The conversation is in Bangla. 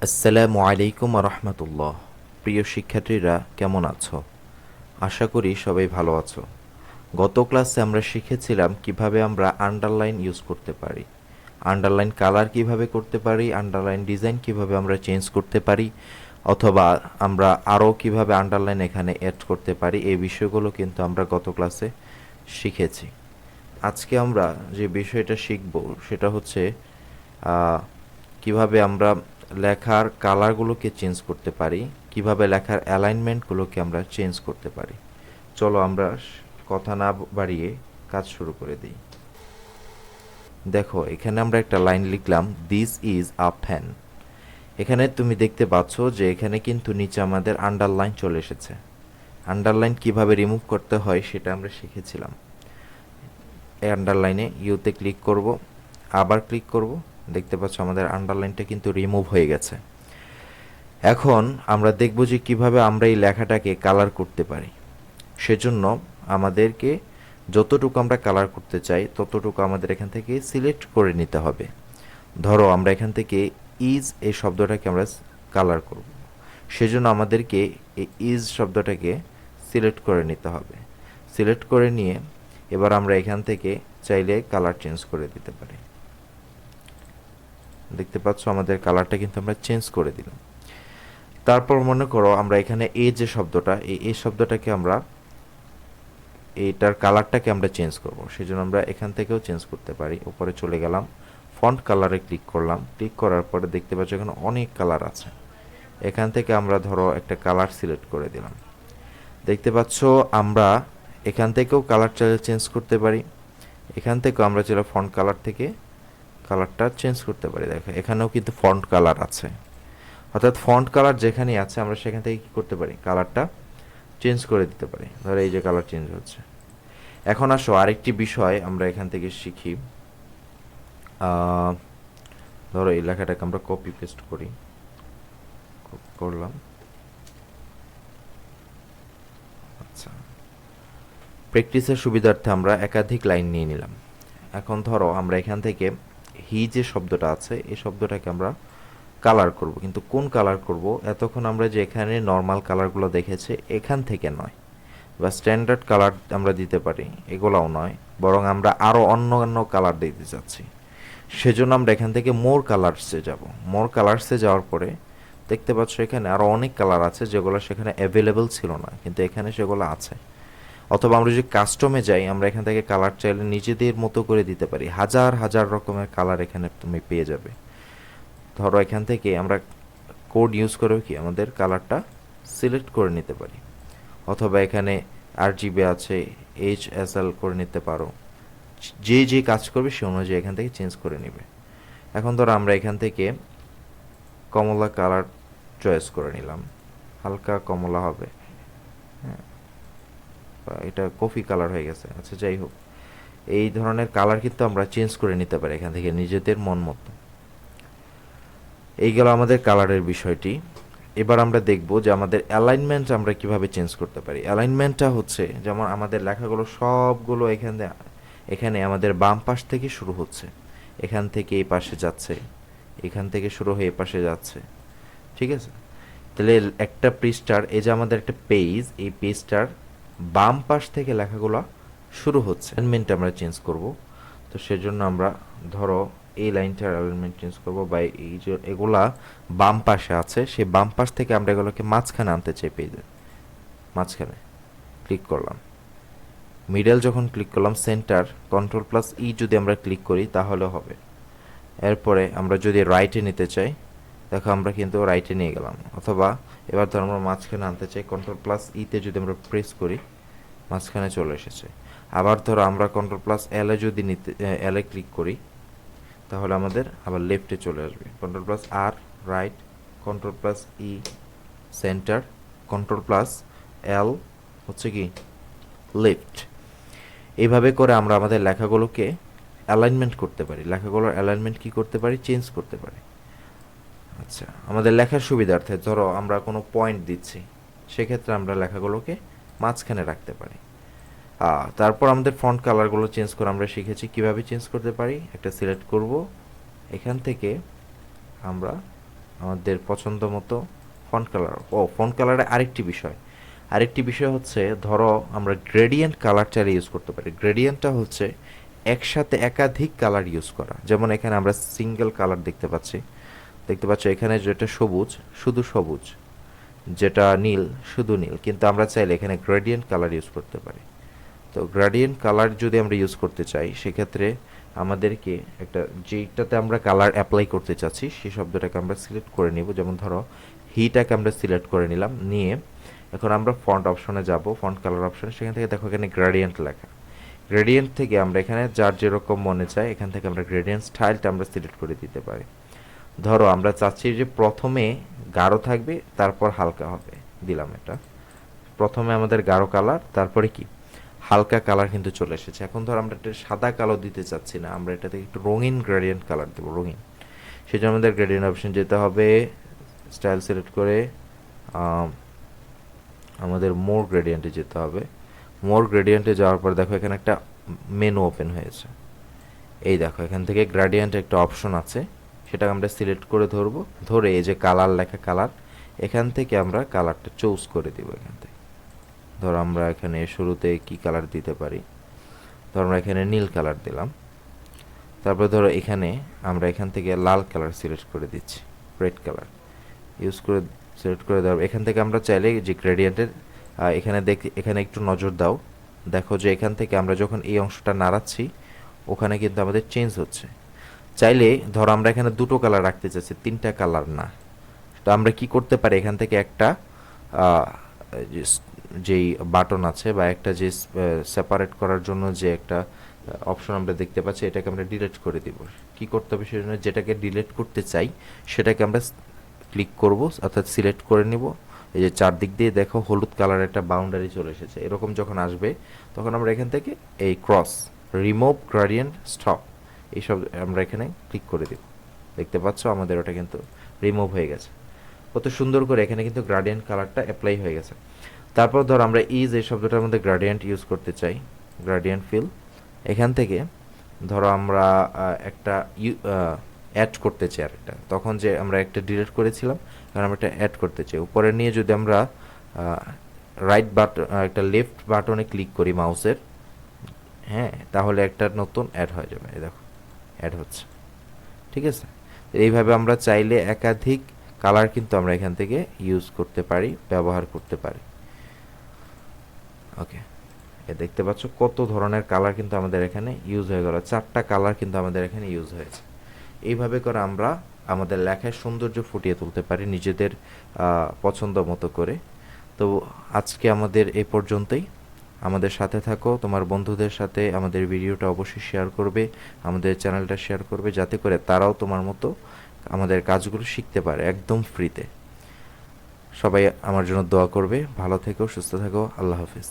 আসসালামু আলাইকুম রহমতুল্লাহ। প্রিয় শিক্ষার্থীরা কেমন আছো? আশা করি সবাই ভালো আছো। গত ক্লাসে আমরা শিখেছিলাম কিভাবে আমরা আন্ডারলাইন ইউজ করতে পারি, আন্ডারলাইন কালার কিভাবে করতে পারি, আন্ডারলাইন ডিজাইন কিভাবে আমরা চেঞ্জ করতে পারি, অথবা আমরা আরও কিভাবে আন্ডারলাইন এখানে অ্যাড করতে পারি। এই বিষয়গুলো কিন্তু আমরা গত ক্লাসে শিখেছি। আজকে আমরা যে বিষয়টা শিখব সেটা হচ্ছে কিভাবে আমরা লেখার কালারগুলোকে চেঞ্জ করতে পারি, কিভাবে লেখার অ্যালাইনমেন্টগুলোকে আমরা চেঞ্জ করতে পারি। চলো আমরা কথা না বাড়িয়ে কাজ শুরু করে দিই। দেখো, এখানে আমরা একটা লাইন লিখলাম, দিস ইজ আ ফ্যান। এখানে তুমি দেখতে পাচ্ছ যে এখানে কিন্তু নিচে আমাদের আন্ডারলাইন চলে এসেছে। আন্ডারলাইন কিভাবে রিমুভ করতে হয় সেটা আমরা শিখেছিলাম। এই আন্ডারলাইনে ইউতে ক্লিক করব, আবার ক্লিক করব, দেখতে পাচ্ছ আমাদের আন্ডারলাইনটা কিন্তু রিমুভ হয়ে গেছে। এখন আমরা দেখব যে কিভাবে আমরা এই লেখাটাকে কালার করতে পারি। সেজন্য আমাদেরকে যতটুকু আমরা কালার করতে চাই ততটুকু আমাদের এখান থেকে সিলেক্ট করে নিতে হবে। ধরো আমরা এখান থেকে ইজ এই শব্দটাকে আমরা কালার করব, সেজন্য আমাদেরকে এই ইজ শব্দটাকে সিলেক্ট করে নিতে হবে। সিলেক্ট করে নিয়ে এবার আমরা এখান থেকে চাইলে কালার চেঞ্জ করে দিতে পারি। দেখতে পাচ্ছ আমাদের কালারটা কিন্তু আমরা চেঞ্জ করে দিলাম। তারপর মনে করো আমরা এখানে এ যে শব্দটা, এই শব্দটাকে আমরা এইটার কালারটাকে আমরা চেঞ্জ করব, সেজন্য আমরা এখান থেকেও চেঞ্জ করতে পারি। উপরে চলে গেলাম, ফন্ট কালারে ক্লিক করলাম। ক্লিক করার পরে দেখতে পাচ্ছ এখানে অনেক কালার আছে। এখান থেকে আমরা ধরো একটা কালার সিলেক্ট করে দিলাম। দেখতে পাচ্ছ আমরা এখান থেকেও কালার চাইলে চেঞ্জ করতে পারি, এখান থেকেও আমরা চাইলে ফন্ট কালার থেকে কালারটা চেঞ্জ করতে পারি। দেখো এখানেও কিন্তু ফন্ট কালার আছে, অর্থাৎ ফন্ট কালার যেখানেই আছে আমরা সেখান থেকে কী করতে পারি, কালারটা চেঞ্জ করে দিতে পারি। ধরো এই যে কালার চেঞ্জ হচ্ছে। এখন আসো আরেকটি বিষয় আমরা এখান থেকে শিখি। ধরো এই লেখাটাকে আমরা কপি পেস্ট করি, করলাম। আচ্ছা, প্র্যাকটিসের সুবিধার্থে আমরা একাধিক লাইন নিয়ে নিলাম। এখন ধরো আমরা এখান থেকে হি যে শব্দটা আছে এই শব্দটাকে আমরা কালার করব, কিন্তু কোন কালার করব? এতক্ষণ আমরা যে এখানে নর্মাল কালারগুলো দেখেছি এখান থেকে নয়, বা স্ট্যান্ডার্ড কালার আমরা দিতে পারি এগুলোও নয়, বরং আমরা আরও অন্য অন্য কালার দিতে চাচ্ছি। সেজন্য আমরা এখান থেকে মোর কালার্সে যাব। মোর কালার্সে যাওয়ার পরে দেখতে পাচ্ছ এখানে আরও অনেক কালার আছে যেগুলো সেখানে অ্যাভেলেবেল ছিল না, কিন্তু এখানে সেগুলো আছে। অথবা আমরা যদি কাস্টমে যাই, আমরা এখান থেকে কালার চাইলে নিজেদের মতো করে দিতে পারি। হাজার হাজার রকমের কালার এখানে তুমি পেয়ে যাবে। ধরো এখান থেকে আমরা কোড ইউজ করে কি আমাদের কালারটা সিলেক্ট করে নিতে পারি, অথবা এখানে RGB আছে, HSL করে নিতে পারো। যে যে কাজ করবে সে অনুযায়ী এখান থেকে চেঞ্জ করে নেবে। এখন ধরো আমরা এখান থেকে কমলা কালার চয়েস করে নিলাম, হালকা কমলা হবে। হ্যাঁ, এটা কফি কালার হয়ে গেছে। আচ্ছা, যাই হোক, এই ধরনের কালার কিন্তু আমরা চেঞ্জ করে নিতে পারি এখান থেকে নিজেদের মন মতো। এই গেল আমাদের কালারের বিষয়টি। এবার আমরা দেখব যে আমাদের অ্যালাইনমেন্ট আমরা কিভাবে চেঞ্জ করতে পারি। অ্যালাইনমেন্টটা হচ্ছে যেমন আমাদের লেখাগুলো সবগুলো এখানে আমাদের বাম পাশ থেকে শুরু হচ্ছে, এখান থেকে এই পাশে যাচ্ছে, এখান থেকে শুরু হয়ে এই পাশে যাচ্ছে। ঠিক আছে, তাহলে একটা পৃষ্ঠার, এই যে আমাদের একটা পেজ, এই পেজটার বাম পাশ থেকে লেখাগুলো শুরু হচ্ছে। অ্যালাইনমেন্ট আমরা চেঞ্জ করব, তো সেজন্য আমরা ধরো এই লাইনটার অ্যালাইনমেন্ট চেঞ্জ করব, বা এই যে এগুলা বাম পাশে আছে সেই বাম পাশ থেকে আমরা এগুলোকে মাঝখানে আনতে চাই। পেজের মাঝখানে ক্লিক করলাম, মিডল যখন ক্লিক করলাম, সেন্টার Ctrl+E যদি আমরা ক্লিক করি তাহলে হবে। এরপরে আমরা যদি রাইটে নিতে চাই, দেখো আমরা কিন্তু রাইটে নিয়ে গেলাম। অথবা এবার ধর আমরা মাঝখানে আনতে চাই, Ctrl+E তে যদি আমরা প্রেস করি মাঝখানে চলে এসেছে। আবার ধরো আমরা Ctrl+L এ যদি L এ ক্লিক করি তাহলে আমাদের আবার লেফটে চলে আসবে। Ctrl+R right, Ctrl+E centre, Ctrl+L হচ্ছে কি লেফট। এইভাবে করে আমরা আমাদের লেখাগুলোকে অ্যালাইনমেন্ট করতে পারি, লেখাগুলোর অ্যালাইনমেন্ট কি করতে পারি, চেঞ্জ করতে পারি। আচ্ছা, আমাদের লেখার সুবিধার্থে ধরো আমরা কোনো পয়েন্ট দিচ্ছি, সেক্ষেত্রে আমরা লেখাগুলোকে মাঝখানে রাখতে পারি। তারপর আমাদের ফন্ট কালারগুলো চেঞ্জ করে আমরা শিখেছি কিভাবে চেঞ্জ করতে পারি। একটা সিলেক্ট করব, এখান থেকে আমরা আমাদের পছন্দ মতো ফন্ট কালার। ফন্ট কালারে আরেকটি বিষয় হচ্ছে, ধরো আমরা গ্রেডিয়েন্ট কালার চাইলে ইউজ করতে পারি। গ্রেডিয়েন্টটা হচ্ছে একসাথে একাধিক কালার ইউজ করা। যেমন এখানে আমরা সিঙ্গেল কালার দেখতে পাচ্ছ এখানে যেটা সবুজ শুধু সবুজ, যেটা নীল শুধু নীল, কিন্তু আমরা চাইলে এখানে গ্রেডিয়েন্ট কালার ইউজ করতে পারি। তো গ্রেডিয়েন্ট কালার যদি আমরা ইউজ করতে চাই, সেক্ষেত্রে আমাদেরকে একটা, যেটাতে আমরা কালার অ্যাপ্লাই করতে চাচ্ছি সেই শব্দটাকে আমরা সিলেক্ট করে নিব। যেমন ধরো হিটাকে আমরা সিলেক্ট করে নিলাম, নিয়ে এখন আমরা ফন্ট অপশনে যাব, ফন্ট কালার অপশনে, সেখান থেকে দেখো এখানে গ্রেডিয়েন্ট লেখা। গ্রেডিয়েন্ট থেকে আমরা এখানে যার যেরকম মনে চায় এখান থেকে আমরা গ্রেডিয়েন্ট স্টাইলটা আমরা সিলেক্ট করে দিতে পারি। ধরো আমরা চাচ্ছি যে প্রথমে গাঢ় থাকবে, তারপর হালকা হবে, দিলাম এটা। প্রথমে আমাদের গাঢ় কালার, তারপরে কি হালকা কালার কিন্তু চলে এসেছে। এখন ধর আমরা একটা সাদা কালো দিতে চাচ্ছি না, আমরা এটাতে একটু রঙিন গ্রেডিয়েন্ট কালার দেবো, রঙিন। সেজন্য আমাদের গ্রেডিয়েন্ট অপশন যেতে হবে, স্টাইল সিলেক্ট করে আমাদের মোর গ্রেডিয়েন্টে যেতে হবে। মোর গ্রেডিয়েন্টে যাওয়ার পর দেখো এখানে একটা মেনু ওপেন হয়েছে। এই দেখো এখান থেকে গ্রেডিয়েন্ট একটা অপশন আছে, সেটা আমরা সিলেক্ট করে ধরে এই যে কালার লেখা, কালার, এখান থেকে আমরা কালারটা চুজ করে দিব। এখান থেকে ধরো আমরা এখানে শুরুতে কি কালার দিতে পারি, ধরো আমরা এখানে নীল কালার দিলাম। তারপর ধরো এখানে আমরা এখান থেকে লাল কালার সিলেক্ট করে দিচ্ছি, রেড কালার সিলেক্ট করে দেওয়ার এখান থেকে আমরা চাইলে যে গ্রেডিয়েন্টের এখানে একটু নজর দাও, দেখো যে এখান থেকে আমরা যখন এই অংশটা নাড়াচ্ছি ওখানে কিন্তু আমাদের চেঞ্জ হচ্ছে। চাইলে ধরো আমরা এখানে দুটো কালার রাখতে চাচ্ছি, তিনটা কালার না। তো আমরা কি করতে পারি, এখান থেকে একটা যেই বাটন আছে বা একটা যে সেপারেট করার জন্য যে একটা অপশন আমরা দেখতে পাচ্ছি, এটাকে আমরা ডিলিট করে দিব। কি করতে হবে, সেজন্য যেটাকে ডিলিট করতে চাই সেটাকে আমরা ক্লিক করব, অর্থাৎ সিলেক্ট করে নিব। এই যে চারদিক দিয়ে দেখো হলুদ কালার একটা বাউন্ডারি চলে এসেছে, এরকম যখন আসবে তখন আমরা এখান থেকে এই ক্রস, রিমুভ গ্রেডিয়েন্ট, স্টপ, এইসব আমরা এখানে ক্লিক করে দিব। দেখতে পাচ্ছ আমাদের ওটা কিন্তু রিমুভ হয়ে গেছে। কত সুন্দর করে এখানে কিন্তু গ্রেডিয়েন্ট কালারটা অ্যাপ্লাই হয়ে গেছে। তারপর ধর আমরা এই শব্দটার মধ্যে গ্রেডিয়েন্ট ইউজ করতে চাই, গ্রেডিয়েন্ট ফিল, এখান থেকে ধরো আমরা একটা অ্যাড করতে চাই আরেকটা, তখন যে আমরা একটা ডিলিট করেছিলাম, কারণ আমরা একটা অ্যাড করতে চাই। উপরে নিয়ে যদি আমরা রাইট বাটন, একটা লেফট বাটনে ক্লিক করি মাউসের, হ্যাঁ, তাহলে একটা নতুন অ্যাড হয়ে যাবে। এই দেখো অ্যাড হচ্ছে, ঠিক আছে। এইভাবে আমরা চাইলে একাধিক কালার কিন্তু আমরা এখান থেকে ইউজ করতে পারি, ব্যবহার করতে পারি। ওকে, দেখতে পাচ্ছ কত ধরনের কালার কিন্তু আমাদের এখানে ইউজ হয়ে গেল, 4টা কালার কিন্তু আমাদের এখানে ইউজ হয়েছে। এইভাবে করে আমরা আমাদের লেখায় সৌন্দর্য ফুটিয়ে তুলতে পারি নিজেদের পছন্দ মতো করে। তো আজকে আমাদের এই পর্যন্তই। আমাদের সাথে থাকো, তোমার বন্ধুদের সাথে আমাদের ভিডিওটা অবশ্যই শেয়ার করবে, আমাদের চ্যানেলটা শেয়ার করবে, যাতে করে তারাও তোমার মতো আমাদের কাজগুলো শিখতে পারে একদম ফ্রিতে। সবাই আমার জন্য দোয়া করবে। ভালো থেকো, সুস্থ থাকো, আল্লাহ হাফিজ।